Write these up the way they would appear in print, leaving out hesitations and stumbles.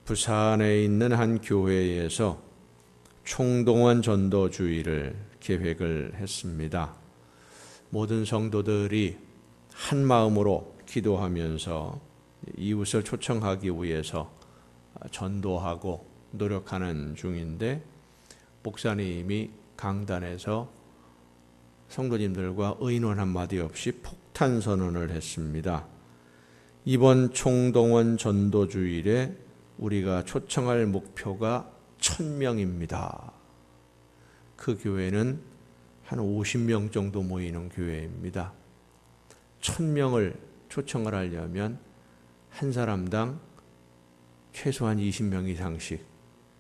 부산에 있는 한 교회에서 총동원 전도주의를 계획을 했습니다. 모든 성도들이 한 마음으로 기도하면서 이웃을 초청하기 위해서 전도하고 노력하는 중인데, 목사님이 강단에서 성도님들과 의논 한마디 없이 폭탄 선언을 했습니다. 이번 총동원 전도주일에 우리가 초청할 목표가 1000명입니다. 그 교회는 한 50명 정도 모이는 교회입니다. 1000명을 초청을 하려면 한 사람당 최소한 20명 이상씩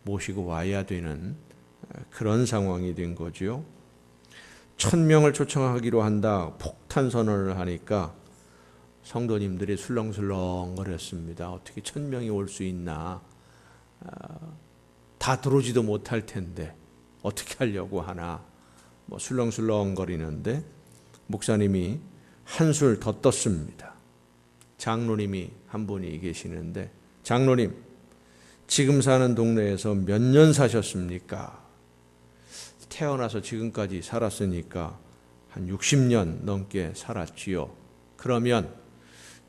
모시고 와야 되는 그런 상황이 된 거죠. 1000명을 초청하기로 한다 폭탄 선언을 하니까 성도님들이 술렁술렁 거렸습니다. 어떻게 1000명이 올 수 있나? 다 들어오지도 못할 텐데 어떻게 하려고 하나? 술렁술렁 거리는데 목사님이 한술 더 떴습니다. 장로님이 한 분이 계시는데, 장로님, 지금 사는 동네에서 몇 년 사셨습니까? 태어나서 지금까지 살았으니까 한 60년 넘게 살았지요. 그러면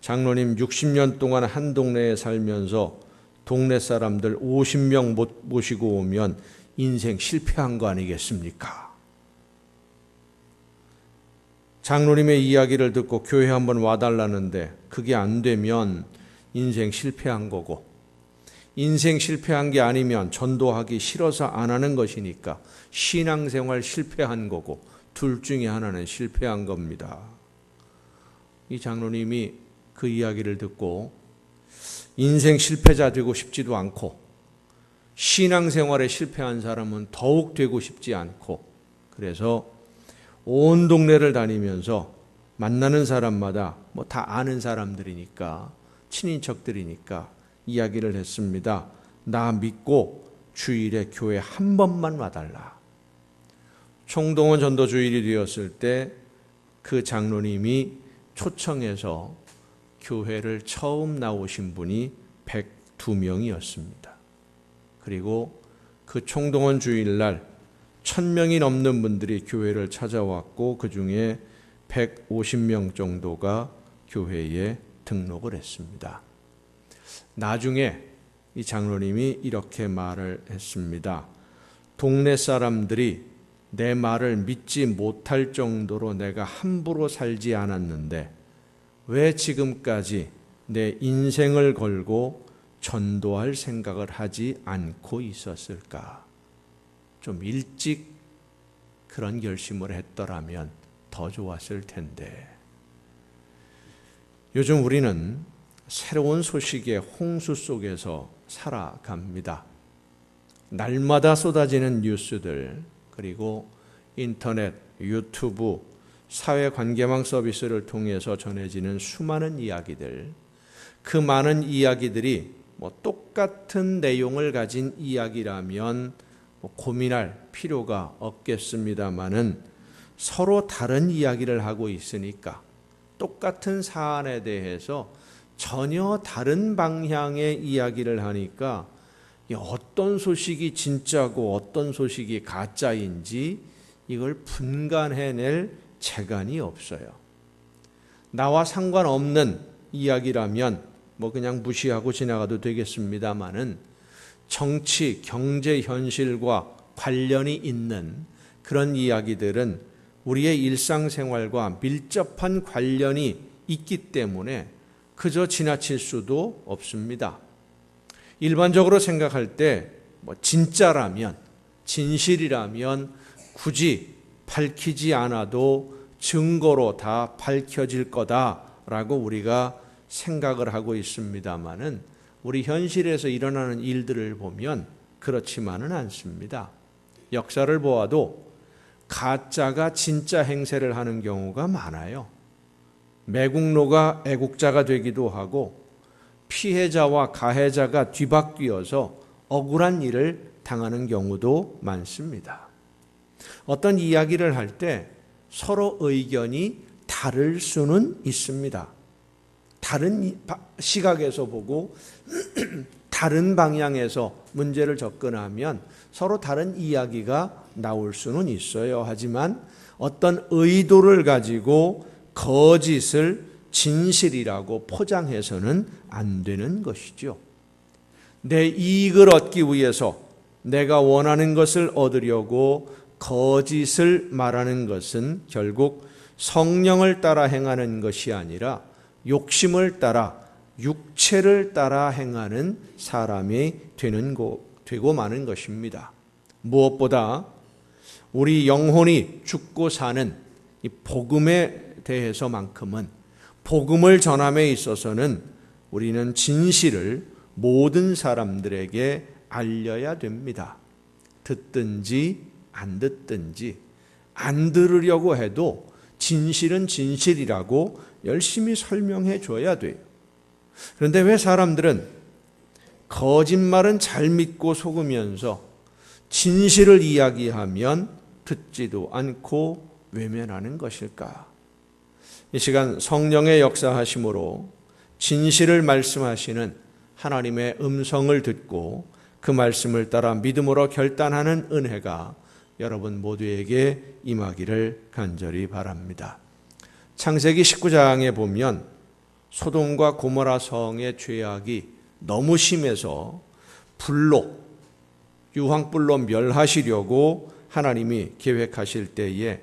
장로님 60년 동안 한 동네에 살면서 동네 사람들 50명 못 모시고 오면 인생 실패한 거 아니겠습니까? 장로님의 이야기를 듣고 교회 한번 와달라는데 그게 안 되면 인생 실패한 거고, 인생 실패한 게 아니면 전도하기 싫어서 안 하는 것이니까 신앙생활 실패한 거고, 둘 중에 하나는 실패한 겁니다. 이 장로님이 그 이야기를 듣고 인생 실패자 되고 싶지도 않고 신앙생활에 실패한 사람은 더욱 되고 싶지 않고, 그래서 온 동네를 다니면서 만나는 사람마다 다 아는 사람들이니까, 친인척들이니까 이야기를 했습니다. 나 믿고 주일에 교회 한 번만 와달라. 총동원 전도주일이 되었을 때 그 장로님이 초청해서 교회를 처음 나오신 분이 102명이었습니다. 그리고 그 총동원 주일날 1000명이 넘는 분들이 교회를 찾아왔고, 그 중에 150명 정도가 교회에 등록을 했습니다. 나중에 이 장로님이 이렇게 말을 했습니다. 동네 사람들이 내 말을 믿지 못할 정도로 내가 함부로 살지 않았는데 왜 지금까지 내 인생을 걸고 전도할 생각을 하지 않고 있었을까? 좀 일찍 그런 결심을 했더라면 더 좋았을 텐데. 요즘 우리는 새로운 소식의 홍수 속에서 살아갑니다. 날마다 쏟아지는 뉴스들, 그리고 인터넷, 유튜브, 사회관계망 서비스를 통해서 전해지는 수많은 이야기들, 그 많은 이야기들이 똑같은 내용을 가진 이야기라면 고민할 필요가 없겠습니다마는 서로 다른 이야기를 하고 있으니까 똑같은 사안에 대해서 전혀 다른 방향의 이야기를 하니까 어떤 소식이 진짜고 어떤 소식이 가짜인지 이걸 분간해낼 재간이 없어요. 나와 상관없는 이야기라면 그냥 무시하고 지나가도 되겠습니다마는 정치, 경제 현실과 관련이 있는 그런 이야기들은 우리의 일상생활과 밀접한 관련이 있기 때문에 그저 지나칠 수도 없습니다. 일반적으로 생각할 때 진짜라면, 진실이라면 굳이 밝히지 않아도 증거로 다 밝혀질 거다라고 우리가 생각을 하고 있습니다마는 우리 현실에서 일어나는 일들을 보면 그렇지만은 않습니다. 역사를 보아도 가짜가 진짜 행세를 하는 경우가 많아요. 매국노가 애국자가 되기도 하고 피해자와 가해자가 뒤바뀌어서 억울한 일을 당하는 경우도 많습니다. 어떤 이야기를 할 때 서로 의견이 다를 수는 있습니다. 다른 시각에서 보고 다른 방향에서 문제를 접근하면 서로 다른 이야기가 나올 수는 있어요. 하지만 어떤 의도를 가지고 거짓을 진실이라고 포장해서는 안 되는 것이죠. 내 이익을 얻기 위해서 내가 원하는 것을 얻으려고 거짓을 말하는 것은 결국 성령을 따라 행하는 것이 아니라 욕심을 따라 육체를 따라 행하는 사람이 되고 마는 것입니다. 무엇보다 우리 영혼이 죽고 사는 이 복음에 대해서만큼은, 복음을 전함에 있어서는 우리는 진실을 모든 사람들에게 알려야 됩니다. 듣든지 안 듣든지, 안 들으려고 해도 진실은 진실이라고 열심히 설명해 줘야 돼요. 그런데 왜 사람들은 거짓말은 잘 믿고 속으면서 진실을 이야기하면 듣지도 않고 외면하는 것일까? 이 시간 성령의 역사하심으로 진실을 말씀하시는 하나님의 음성을 듣고 그 말씀을 따라 믿음으로 결단하는 은혜가 여러분 모두에게 임하기를 간절히 바랍니다. 창세기 19장에 보면 소돔과 고모라 성의 죄악이 너무 심해서 유황불로 멸하시려고 하나님이 계획하실 때에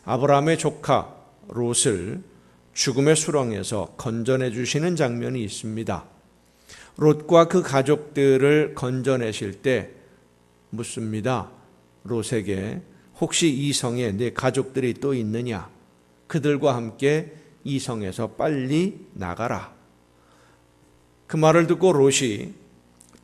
아브라함의 조카 롯을 죽음의 수렁에서 건져내 주시는 장면이 있습니다. 롯과 그 가족들을 건져내실 때 묻습니다. 롯에게 혹시 이 성에 내 가족들이 또 있느냐? 그들과 함께 이 성에서 빨리 나가라. 그 말을 듣고 롯이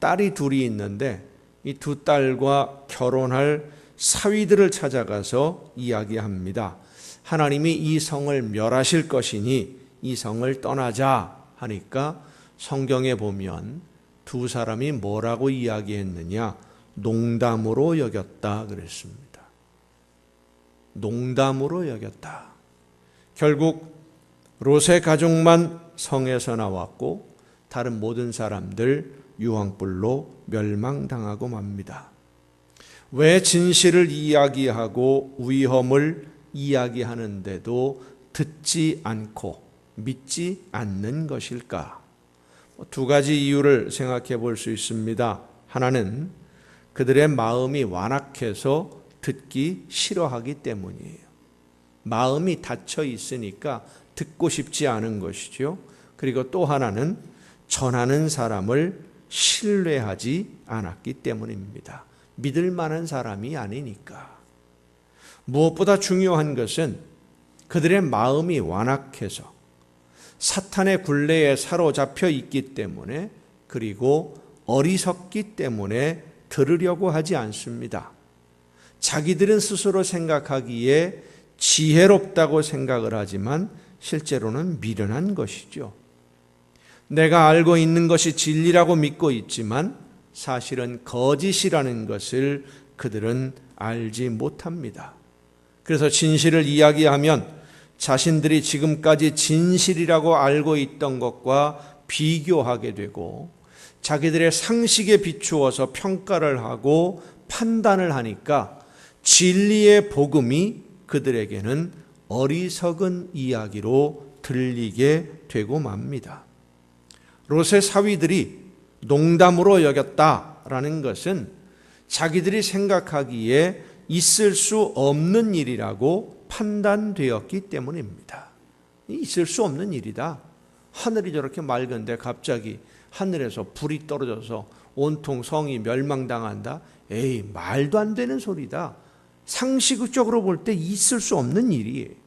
딸이 둘이 있는데 이 두 딸과 결혼할 사위들을 찾아가서 이야기합니다. 하나님이 이 성을 멸하실 것이니 이 성을 떠나자 하니까 성경에 보면 두 사람이 뭐라고 이야기했느냐? 농담으로 여겼다 그랬습니다. 농담으로 여겼다. 결국 롯의 가족만 성에서 나왔고 다른 모든 사람들 유황불로 멸망당하고 맙니다. 왜 진실을 이야기하고 위험을 이야기하는데도 듣지 않고 믿지 않는 것일까? 두 가지 이유를 생각해 볼 수 있습니다. 하나는 그들의 마음이 완악해서 듣기 싫어하기 때문이에요. 마음이 닫혀 있으니까 듣고 싶지 않은 것이죠. 그리고 또 하나는 전하는 사람을 신뢰하지 않았기 때문입니다. 믿을 만한 사람이 아니니까. 무엇보다 중요한 것은 그들의 마음이 완악해서 사탄의 굴레에 사로잡혀 있기 때문에, 그리고 어리석기 때문에 들으려고 하지 않습니다. 자기들은 스스로 생각하기에 지혜롭다고 생각을 하지만 실제로는 미련한 것이죠. 내가 알고 있는 것이 진리라고 믿고 있지만 사실은 거짓이라는 것을 그들은 알지 못합니다. 그래서 진실을 이야기하면 자신들이 지금까지 진실이라고 알고 있던 것과 비교하게 되고 자기들의 상식에 비추어서 평가를 하고 판단을 하니까 진리의 복음이 그들에게는 어리석은 이야기로 들리게 되고 맙니다. 롯의 사위들이 농담으로 여겼다라는 것은 자기들이 생각하기에 있을 수 없는 일이라고 판단되었기 때문입니다. 있을 수 없는 일이다. 하늘이 저렇게 맑은데 갑자기 하늘에서 불이 떨어져서 온통 성이 멸망당한다. 에이, 말도 안 되는 소리다. 상식적으로 볼 때 있을 수 없는 일이에요.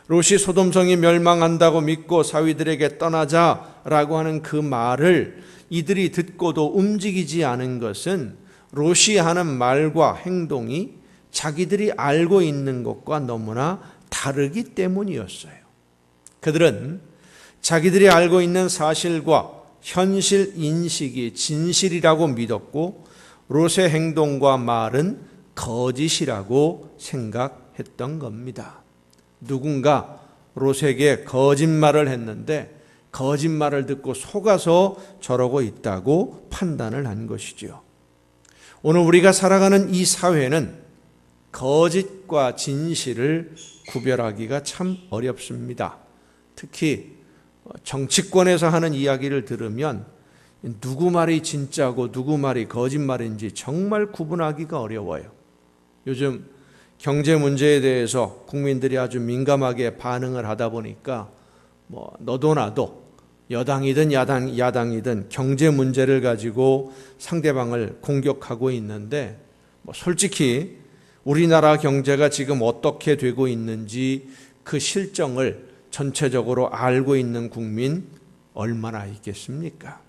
롯이 소돔성이 멸망한다고 믿고 사위들에게 떠나자라고 하는 그 말을 이들이 듣고도 움직이지 않은 것은 롯이 하는 말과 행동이 자기들이 알고 있는 것과 너무나 다르기 때문이었어요. 그들은 자기들이 알고 있는 사실과 현실 인식이 진실이라고 믿었고 롯의 행동과 말은 거짓이라고 생각했던 겁니다. 누군가 롯에게 거짓말을 했는데 거짓말을 듣고 속아서 저러고 있다고 판단을 한 것이죠. 오늘 우리가 살아가는 이 사회는 거짓과 진실을 구별하기가 참 어렵습니다. 특히 정치권에서 하는 이야기를 들으면 누구 말이 진짜고 누구 말이 거짓말인지 정말 구분하기가 어려워요. 요즘 경제 문제에 대해서 국민들이 아주 민감하게 반응을 하다 보니까 너도 나도 여당이든 야당이든 경제 문제를 가지고 상대방을 공격하고 있는데 솔직히 우리나라 경제가 지금 어떻게 되고 있는지 그 실정을 전체적으로 알고 있는 국민 얼마나 있겠습니까?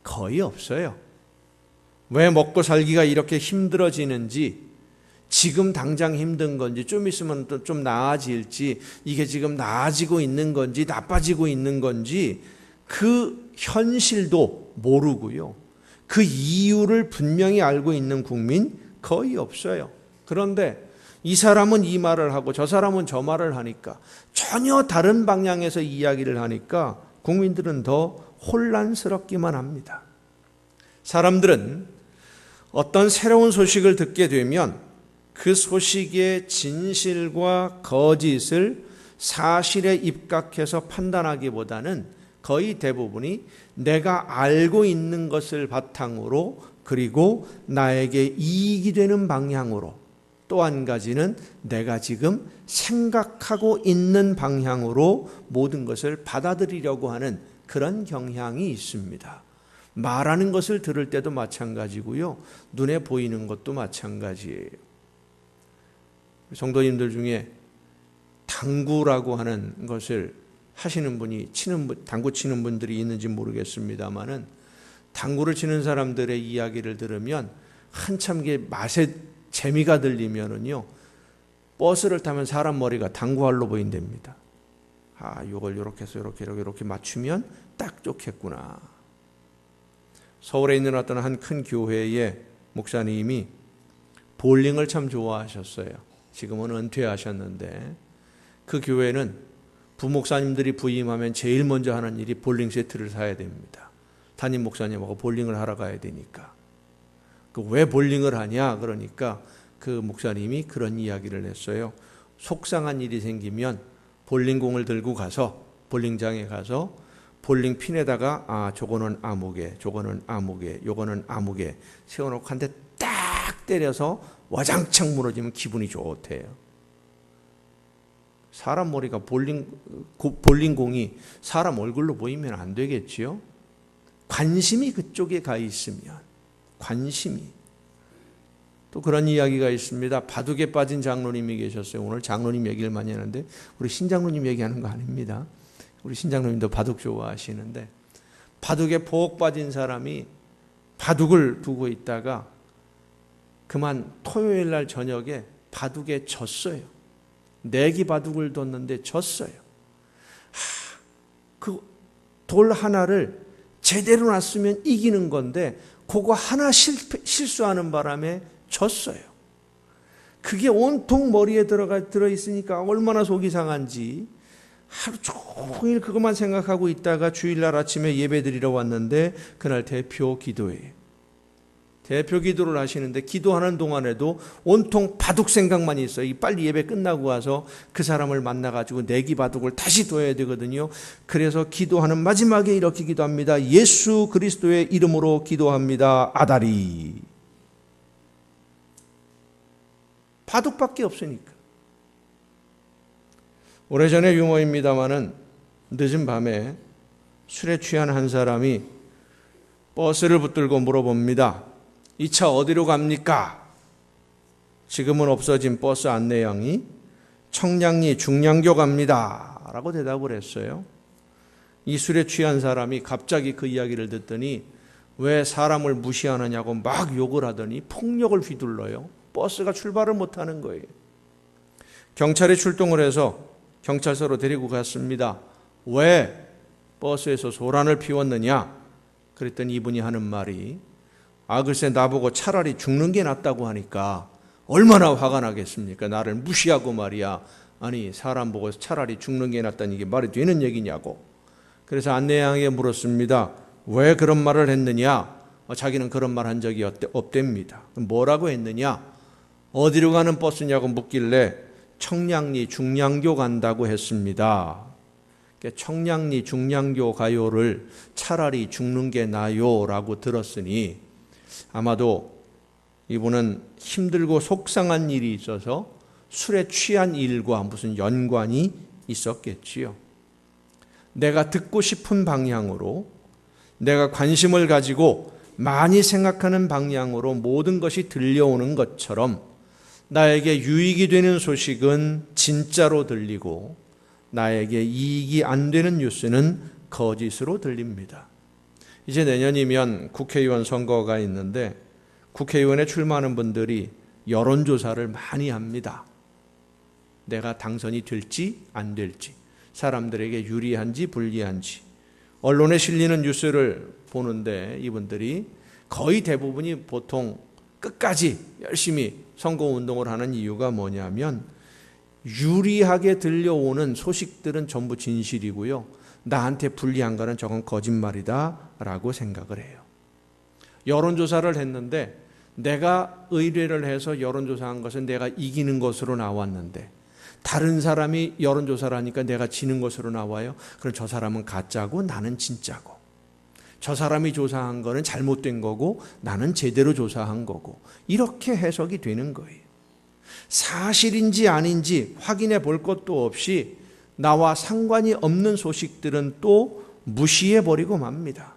거의 없어요. 왜 먹고 살기가 이렇게 힘들어지는지, 지금 당장 힘든 건지, 좀 있으면 또 좀 나아질지, 이게 지금 나아지고 있는 건지 나빠지고 있는 건지 그 현실도 모르고요. 그 이유를 분명히 알고 있는 국민 거의 없어요. 그런데 이 사람은 이 말을 하고 저 사람은 저 말을 하니까, 전혀 다른 방향에서 이야기를 하니까 국민들은 더 혼란스럽기만 합니다. 사람들은 어떤 새로운 소식을 듣게 되면 그 소식의 진실과 거짓을 사실에 입각해서 판단하기보다는 거의 대부분이 내가 알고 있는 것을 바탕으로, 그리고 나에게 이익이 되는 방향으로, 또 한 가지는 내가 지금 생각하고 있는 방향으로 모든 것을 받아들이려고 하는 그런 경향이 있습니다. 말하는 것을 들을 때도 마찬가지고요. 눈에 보이는 것도 마찬가지예요. 성도님들 중에 당구라고 하는 것을 하시는 분이, 당구 치는 분들이 있는지 모르겠습니다만은, 당구를 치는 사람들의 이야기를 들으면 한참 맛의 재미가 들리면은요, 버스를 타면 사람 머리가 당구알로 보인답니다. 이걸 이렇게 해서 이렇게 맞추면 딱 좋겠구나. 서울에 있는 어떤 한 큰 교회의 목사님이 볼링을 참 좋아하셨어요. 지금은 은퇴하셨는데, 그 교회는 부목사님들이 부임하면 제일 먼저 하는 일이 볼링 세트를 사야 됩니다. 담임 목사님하고 볼링을 하러 가야 되니까. 왜 볼링을 하냐 그러니까 그 목사님이 그런 이야기를 했어요. 속상한 일이 생기면 볼링공을 들고 가서 볼링장에 가서 볼링 핀에다가 저거는 아무개, 저거는 아무개, 요거는 아무개 세워놓고 한 대 딱 때려서 와장창 무너지면 기분이 좋대요. 사람 머리가 볼링공이 사람 얼굴로 보이면 안 되겠지요. 관심이 그쪽에 가 있으면, 관심이. 또 그런 이야기가 있습니다. 바둑에 빠진 장로님이 계셨어요. 오늘 장로님 얘기를 많이 하는데 우리 신장로님 얘기하는 거 아닙니다. 우리 신장로님도 바둑 좋아하시는데, 바둑에 푹 빠진 사람이 바둑을 두고 있다가 그만 토요일 날 저녁에 바둑에 졌어요. 내기 바둑을 뒀는데 졌어요. 그 돌 하나를 제대로 놨으면 이기는 건데 그거 하나 실수하는 바람에 졌어요. 그게 온통 머리에 들어있으니까 얼마나 속이 상한지 하루 종일 그것만 생각하고 있다가 주일날 아침에 예배 드리러 왔는데, 그날 대표 기도회예요. 대표 기도를 하시는데 기도하는 동안에도 온통 바둑 생각만 있어요. 빨리 예배 끝나고 와서 그 사람을 만나가지고 내기 바둑을 다시 둬야 되거든요. 그래서 기도하는 마지막에 이렇게 기도합니다. 예수 그리스도의 이름으로 기도합니다. 아다리. 바둑밖에 없으니까. 오래전의 유머입니다마는 늦은 밤에 술에 취한 한 사람이 버스를 붙들고 물어봅니다. 이 차 어디로 갑니까? 지금은 없어진 버스 안내양이 청량리 중량교 갑니다 라고 대답을 했어요. 이 술에 취한 사람이 갑자기 그 이야기를 듣더니 왜 사람을 무시하느냐고 막 욕을 하더니 폭력을 휘둘러요. 버스가 출발을 못하는 거예요. 경찰이 출동을 해서 경찰서로 데리고 갔습니다. 왜 버스에서 소란을 피웠느냐? 그랬더니 이분이 하는 말이, 글쎄 나보고 차라리 죽는 게 낫다고 하니까 얼마나 화가 나겠습니까? 나를 무시하고 말이야. 아니 사람 보고 차라리 죽는 게 낫다는 게 말이 되는 얘기냐고. 그래서 안내 양에게 물었습니다. 왜 그런 말을 했느냐? 자기는 그런 말 한 적이 없답니다. 뭐라고 했느냐? 어디로 가는 버스냐고 묻길래 청량리 중량교 간다고 했습니다. 청량리 중량교 가요를 차라리 죽는 게 나요라고 들었으니 아마도 이분은 힘들고 속상한 일이 있어서 술에 취한 일과 무슨 연관이 있었겠지요. 내가 듣고 싶은 방향으로, 내가 관심을 가지고 많이 생각하는 방향으로 모든 것이 들려오는 것처럼 나에게 유익이 되는 소식은 진짜로 들리고 나에게 이익이 안 되는 뉴스는 거짓으로 들립니다. 이제 내년이면 국회의원 선거가 있는데 국회의원에 출마하는 분들이 여론조사를 많이 합니다. 내가 당선이 될지 안 될지, 사람들에게 유리한지 불리한지, 언론에 실리는 뉴스를 보는데 이분들이 거의 대부분이 보통 끝까지 열심히 선거운동을 하는 이유가 뭐냐면 유리하게 들려오는 소식들은 전부 진실이고요. 나한테 불리한 거는 저건 거짓말이다 라고 생각을 해요. 여론조사를 했는데 내가 의뢰를 해서 여론조사한 것은 내가 이기는 것으로 나왔는데 다른 사람이 여론조사를 하니까 내가 지는 것으로 나와요. 그럼 저 사람은 가짜고 나는 진짜고, 저 사람이 조사한 거는 잘못된 거고 나는 제대로 조사한 거고, 이렇게 해석이 되는 거예요. 사실인지 아닌지 확인해 볼 것도 없이 나와 상관이 없는 소식들은 또 무시해 버리고 맙니다.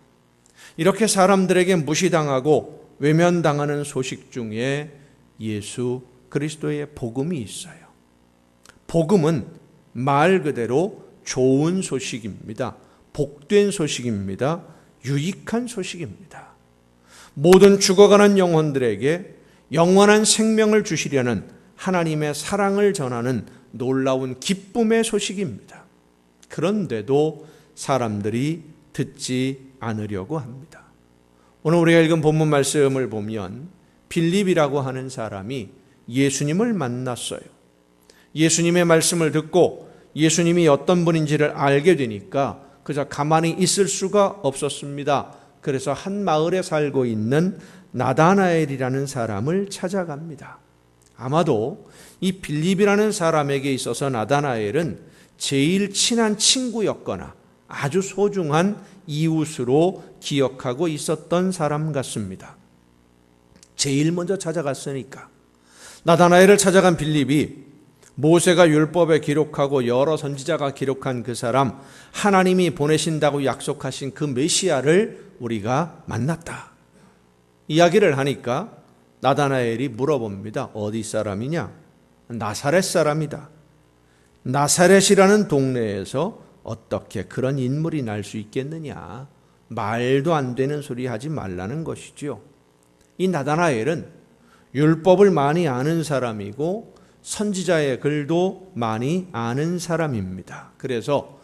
이렇게 사람들에게 무시당하고 외면당하는 소식 중에 예수 그리스도의 복음이 있어요. 복음은 말 그대로 좋은 소식입니다. 복된 소식입니다. 유익한 소식입니다. 모든 죽어가는 영혼들에게 영원한 생명을 주시려는 하나님의 사랑을 전하는 놀라운 기쁨의 소식입니다. 그런데도 사람들이 듣지 않으려고 합니다. 오늘 우리가 읽은 본문 말씀을 보면 빌립이라고 하는 사람이 예수님을 만났어요. 예수님의 말씀을 듣고 예수님이 어떤 분인지를 알게 되니까 그저 가만히 있을 수가 없었습니다. 그래서 한 마을에 살고 있는 나다나엘이라는 사람을 찾아갑니다. 아마도 이 빌립이라는 사람에게 있어서 나다나엘은 제일 친한 친구였거나 아주 소중한 이웃으로 기억하고 있었던 사람 같습니다. 제일 먼저 찾아갔으니까. 나다나엘을 찾아간 빌립이 모세가 율법에 기록하고 여러 선지자가 기록한 그 사람, 하나님이 보내신다고 약속하신 그 메시아를 우리가 만났다. 이야기를 하니까 나다나엘이 물어봅니다. 어디 사람이냐? 나사렛 사람이다. 나사렛이라는 동네에서 어떻게 그런 인물이 날 수 있겠느냐? 말도 안 되는 소리 하지 말라는 것이죠. 이 나다나엘은 율법을 많이 아는 사람이고 선지자의 글도 많이 아는 사람입니다. 그래서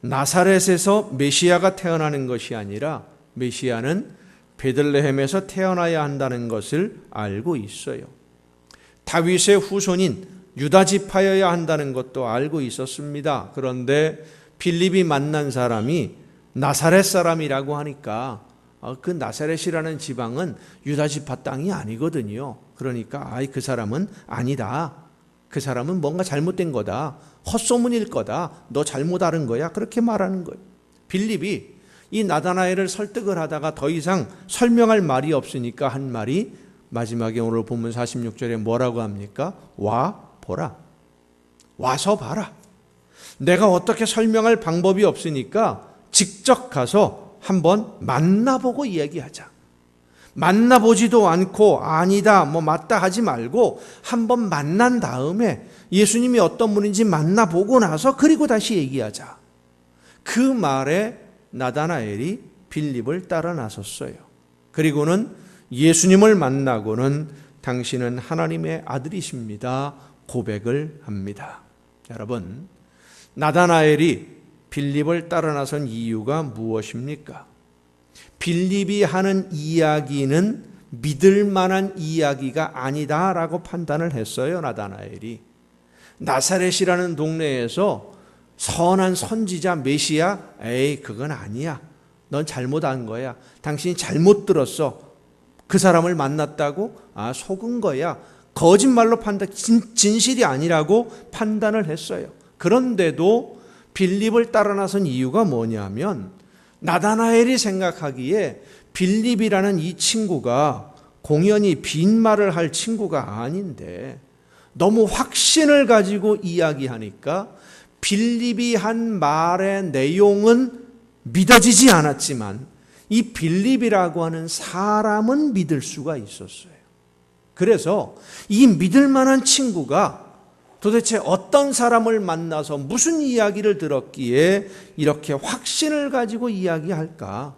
나사렛에서 메시아가 태어나는 것이 아니라 메시아는 베들레헴에서 태어나야 한다는 것을 알고 있어요. 다윗의 후손인 유다 지파여야 한다는 것도 알고 있었습니다. 그런데 빌립이 만난 사람이 나사렛 사람이라고 하니까 그 나사렛이라는 지방은 유다 지파 땅이 아니거든요. 그러니까 그 사람은 아니다. 그 사람은 뭔가 잘못된 거다. 헛소문일 거다. 너 잘못 알은 거야. 그렇게 말하는 거예요. 빌립이 이 나다나엘을 설득을 하다가 더 이상 설명할 말이 없으니까 한 말이 마지막에 오늘 본문 46절에 뭐라고 합니까? 와 보라. 와서 봐라. 내가 어떻게 설명할 방법이 없으니까 직접 가서 한번 만나보고 이야기하자. 만나보지도 않고 아니다 맞다 하지 말고 한번 만난 다음에 예수님이 어떤 분인지 만나보고 나서 그리고 다시 얘기하자. 그 말에 나다나엘이 빌립을 따라 나섰어요. 그리고는 예수님을 만나고는 당신은 하나님의 아들이십니다 고백을 합니다. 여러분, 나다나엘이 빌립을 따라 나선 이유가 무엇입니까? 빌립이 하는 이야기는 믿을 만한 이야기가 아니다라고 판단을 했어요. 나다나엘이 나사렛이라는 동네에서 선한 선지자 메시아? 에이, 그건 아니야. 넌 잘못한 거야. 당신이 잘못 들었어. 그 사람을 만났다고? 아, 속은 거야. 거짓말로 판단, 진실이 아니라고 판단을 했어요. 그런데도 빌립을 따라 나선 이유가 뭐냐면 나다나엘이 생각하기에 빌립이라는 이 친구가 공연히 빈말을 할 친구가 아닌데 너무 확신을 가지고 이야기하니까 빌립이 한 말의 내용은 믿어지지 않았지만 이 빌립이라고 하는 사람은 믿을 수가 있었어요. 그래서 이 믿을 만한 친구가 도대체 어떤 사람을 만나서 무슨 이야기를 들었기에 이렇게 확신을 가지고 이야기할까?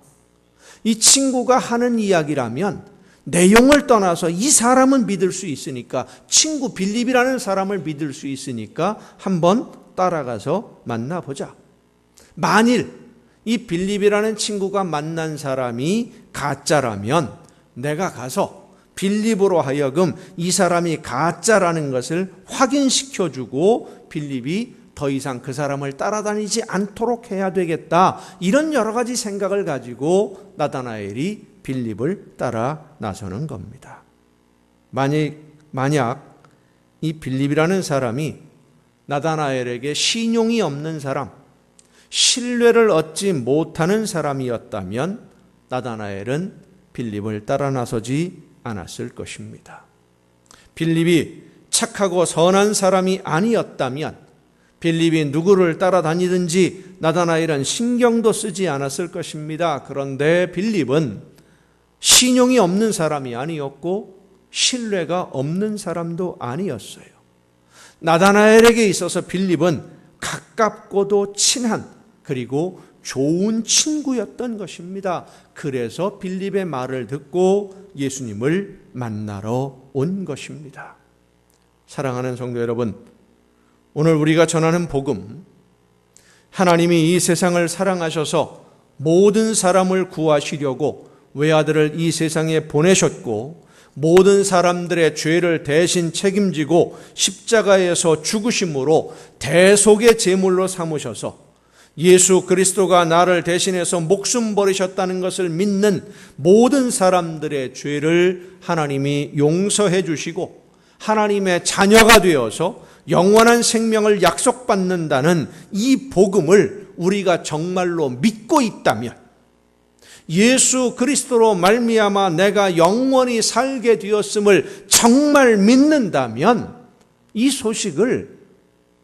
이 친구가 하는 이야기라면 내용을 떠나서 이 사람은 믿을 수 있으니까, 친구 빌립이라는 사람을 믿을 수 있으니까 한번 따라가서 만나보자. 만일 이 빌립이라는 친구가 만난 사람이 가짜라면 내가 가서 빌립으로 하여금 이 사람이 가짜라는 것을 확인시켜주고 빌립이 더 이상 그 사람을 따라다니지 않도록 해야 되겠다. 이런 여러 가지 생각을 가지고 나다나엘이 빌립을 따라 나서는 겁니다. 만약 이 빌립이라는 사람이 나다나엘에게 신용이 없는 사람, 신뢰를 얻지 못하는 사람이었다면 나다나엘은 빌립을 따라 나서지 않았을 것입니다. 빌립이 착하고 선한 사람이 아니었다면 빌립이 누구를 따라다니든지 나다나엘은 신경도 쓰지 않았을 것입니다. 그런데 빌립은 신용이 없는 사람이 아니었고 신뢰가 없는 사람도 아니었어요. 나다나엘에게 있어서 빌립은 가깝고도 친한 그리고 좋은 친구였던 것입니다. 그래서 빌립의 말을 듣고 예수님을 만나러 온 것입니다. 사랑하는 성도 여러분, 오늘 우리가 전하는 복음, 하나님이 이 세상을 사랑하셔서 모든 사람을 구하시려고 외아들을 이 세상에 보내셨고 모든 사람들의 죄를 대신 책임지고 십자가에서 죽으심으로 대속의 제물로 삼으셔서 예수 그리스도가 나를 대신해서 목숨 버리셨다는 것을 믿는 모든 사람들의 죄를 하나님이 용서해 주시고 하나님의 자녀가 되어서 영원한 생명을 약속받는다는 이 복음을 우리가 정말로 믿고 있다면, 예수 그리스도로 말미암아 내가 영원히 살게 되었음을 정말 믿는다면 이 소식을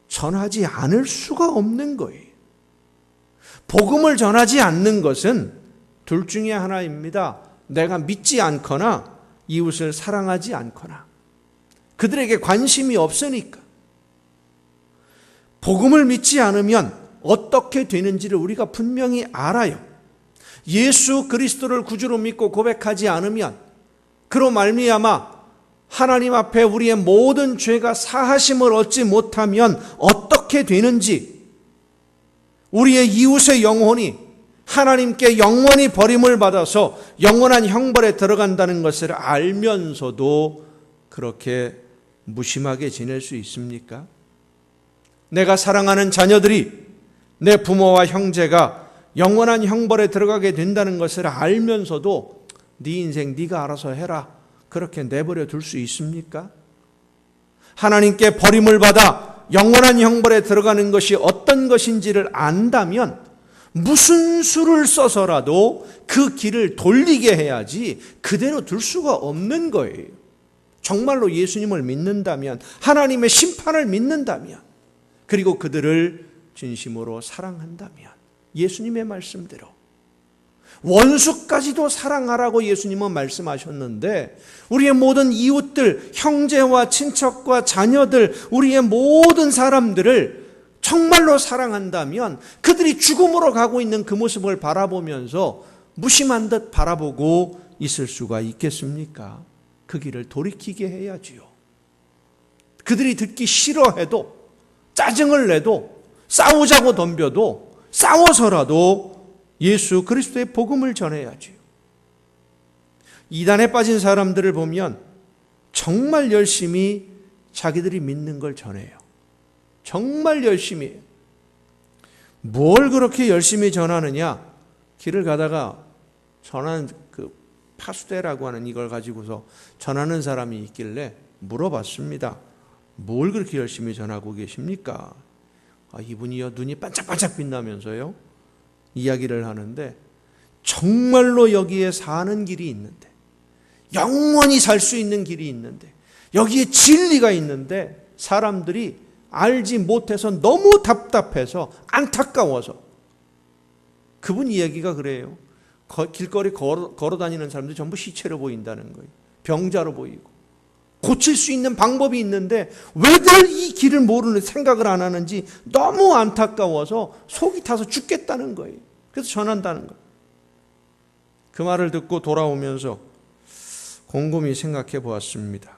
전하지 않을 수가 없는 거예요. 복음을 전하지 않는 것은 둘 중에 하나입니다. 내가 믿지 않거나 이웃을 사랑하지 않거나 그들에게 관심이 없으니까. 복음을 믿지 않으면 어떻게 되는지를 우리가 분명히 알아요. 예수 그리스도를 구주로 믿고 고백하지 않으면 그로 말미암아 하나님 앞에 우리의 모든 죄가 사하심을 얻지 못하면 어떻게 되는지, 우리의 이웃의 영혼이 하나님께 영원히 버림을 받아서 영원한 형벌에 들어간다는 것을 알면서도 그렇게 무심하게 지낼 수 있습니까? 내가 사랑하는 자녀들이, 내 부모와 형제가 영원한 형벌에 들어가게 된다는 것을 알면서도 네 인생 네가 알아서 해라, 그렇게 내버려 둘 수 있습니까? 하나님께 버림을 받아 영원한 형벌에 들어가는 것이 어떤 것인지를 안다면 무슨 수를 써서라도 그 길을 돌리게 해야지 그대로 둘 수가 없는 거예요. 정말로 예수님을 믿는다면, 하나님의 심판을 믿는다면, 그리고 그들을 진심으로 사랑한다면, 예수님의 말씀대로 원수까지도 사랑하라고 예수님은 말씀하셨는데 우리의 모든 이웃들, 형제와 친척과 자녀들, 우리의 모든 사람들을 정말로 사랑한다면 그들이 죽음으로 가고 있는 그 모습을 바라보면서 무심한 듯 바라보고 있을 수가 있겠습니까? 그 길을 돌이키게 해야지요. 그들이 듣기 싫어해도, 짜증을 내도, 싸우자고 덤벼도 싸워서라도 예수 그리스도의 복음을 전해야지요. 이단에 빠진 사람들을 보면 정말 열심히 자기들이 믿는 걸 전해요. 정말 열심히 해요. 뭘 그렇게 열심히 전하느냐? 길을 가다가 전하는 그 파수대라고 하는 이걸 가지고서 전하는 사람이 있길래 물어봤습니다. 뭘 그렇게 열심히 전하고 계십니까? 이분이요, 눈이 반짝반짝 빛나면서요, 이야기를 하는데, 정말로 여기에 사는 길이 있는데, 영원히 살 수 있는 길이 있는데, 여기에 진리가 있는데, 사람들이 알지 못해서 너무 답답해서 안타까워서. 그분 이야기가 그래요. 길거리 걸어 다니는 사람들이 전부 시체로 보인다는 거예요. 병자로 보이고. 고칠 수 있는 방법이 있는데 왜들 이 길을 모르는, 생각을 안 하는지 너무 안타까워서 속이 타서 죽겠다는 거예요. 그래서 전한다는 거예요. 그 말을 듣고 돌아오면서 곰곰이 생각해 보았습니다.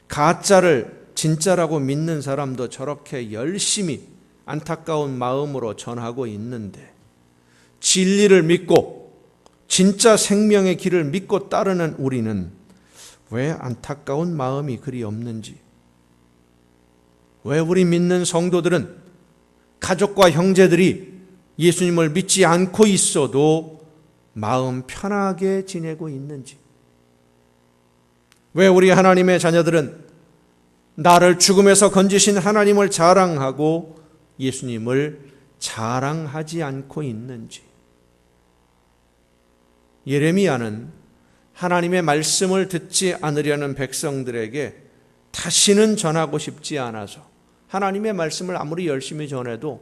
가짜를 진짜라고 믿는 사람도 저렇게 열심히 안타까운 마음으로 전하고 있는데, 진리를 믿고 진짜 생명의 길을 믿고 따르는 우리는 왜 안타까운 마음이 그리 없는지, 왜 우리 믿는 성도들은 가족과 형제들이 예수님을 믿지 않고 있어도 마음 편하게 지내고 있는지, 왜 우리 하나님의 자녀들은 나를 죽음에서 건지신 하나님을 자랑하고 예수님을 자랑하지 않고 있는지. 예레미야는 하나님의 말씀을 듣지 않으려는 백성들에게 다시는 전하고 싶지 않아서, 하나님의 말씀을 아무리 열심히 전해도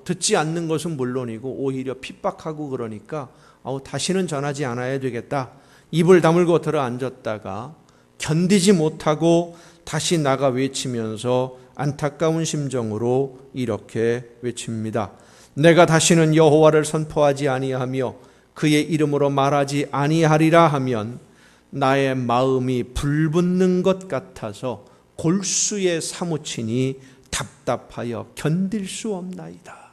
듣지 않는 것은 물론이고 오히려 핍박하고 그러니까 다시는 전하지 않아야 되겠다, 입을 다물고 들어 앉았다가 견디지 못하고 다시 나가 외치면서 안타까운 심정으로 이렇게 외칩니다. 내가 다시는 여호와를 선포하지 아니하며 그의 이름으로 말하지 아니하리라 하면 나의 마음이 불붙는 것 같아서 골수에 사무치니 답답하여 견딜 수 없나이다.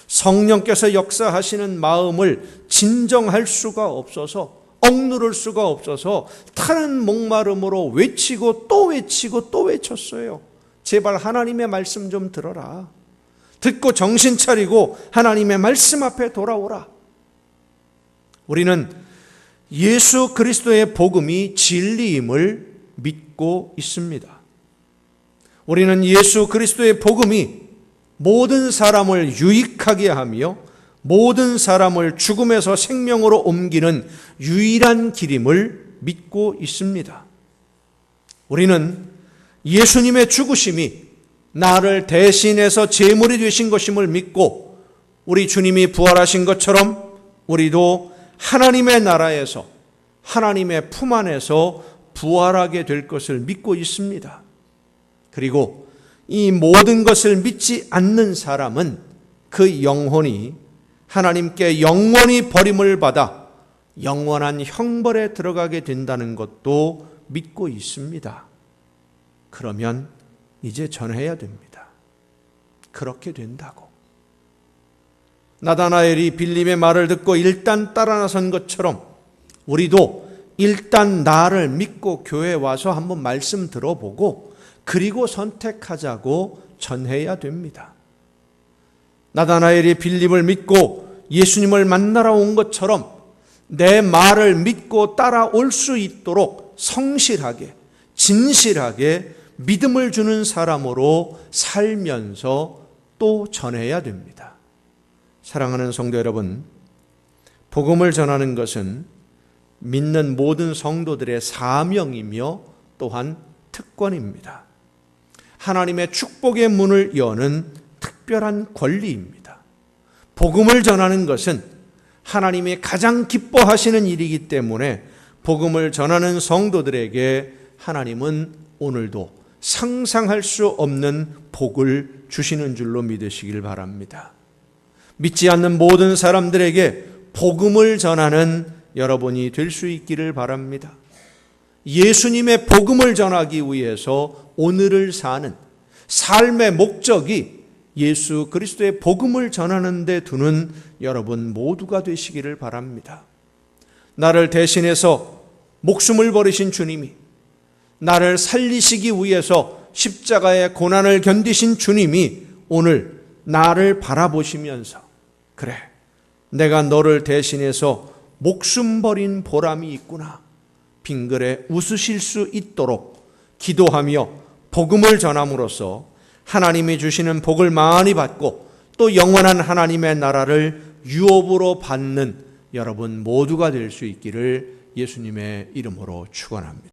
성령께서 역사하시는 마음을 진정할 수가 없어서, 억누를 수가 없어서 타는 목마름으로 외치고 또 외치고 또 외쳤어요. 제발 하나님의 말씀 좀 들어라. 듣고 정신 차리고 하나님의 말씀 앞에 돌아오라. 우리는 예수 그리스도의 복음이 진리임을 믿고 있습니다. 우리는 예수 그리스도의 복음이 모든 사람을 유익하게 하며 모든 사람을 죽음에서 생명으로 옮기는 유일한 길임을 믿고 있습니다. 우리는 예수님의 죽으심이 나를 대신해서 제물이 되신 것임을 믿고, 우리 주님이 부활하신 것처럼 우리도 하나님의 나라에서, 하나님의 품 안에서 부활하게 될 것을 믿고 있습니다. 그리고 이 모든 것을 믿지 않는 사람은 그 영혼이 하나님께 영원히 버림을 받아 영원한 형벌에 들어가게 된다는 것도 믿고 있습니다. 그러면 이제 전해야 됩니다. 그렇게 된다고. 나다나엘이 빌림의 말을 듣고 일단 따라 나선 것처럼 우리도 일단 나를 믿고 교회에 와서 한번 말씀 들어보고 그리고 선택하자고 전해야 됩니다. 나다나엘이 빌림을 믿고 예수님을 만나러 온 것처럼 내 말을 믿고 따라올 수 있도록 성실하게, 진실하게 믿음을 주는 사람으로 살면서 또 전해야 됩니다. 사랑하는 성도 여러분, 복음을 전하는 것은 믿는 모든 성도들의 사명이며 또한 특권입니다. 하나님의 축복의 문을 여는 특별한 권리입니다. 복음을 전하는 것은 하나님이 가장 기뻐하시는 일이기 때문에 복음을 전하는 성도들에게 하나님은 오늘도 상상할 수 없는 복을 주시는 줄로 믿으시길 바랍니다. 믿지 않는 모든 사람들에게 복음을 전하는 여러분이 될 수 있기를 바랍니다. 예수님의 복음을 전하기 위해서 오늘을 사는 삶의 목적이 예수 그리스도의 복음을 전하는 데 두는 여러분 모두가 되시기를 바랍니다. 나를 대신해서 목숨을 버리신 주님이, 나를 살리시기 위해서 십자가의 고난을 견디신 주님이 오늘 나를 바라보시면서 그래, 내가 너를 대신해서 목숨 버린 보람이 있구나, 빙그레 웃으실 수 있도록 기도하며 복음을 전함으로써 하나님이 주시는 복을 많이 받고 또 영원한 하나님의 나라를 유업으로 받는 여러분 모두가 될 수 있기를 예수님의 이름으로 축원합니다.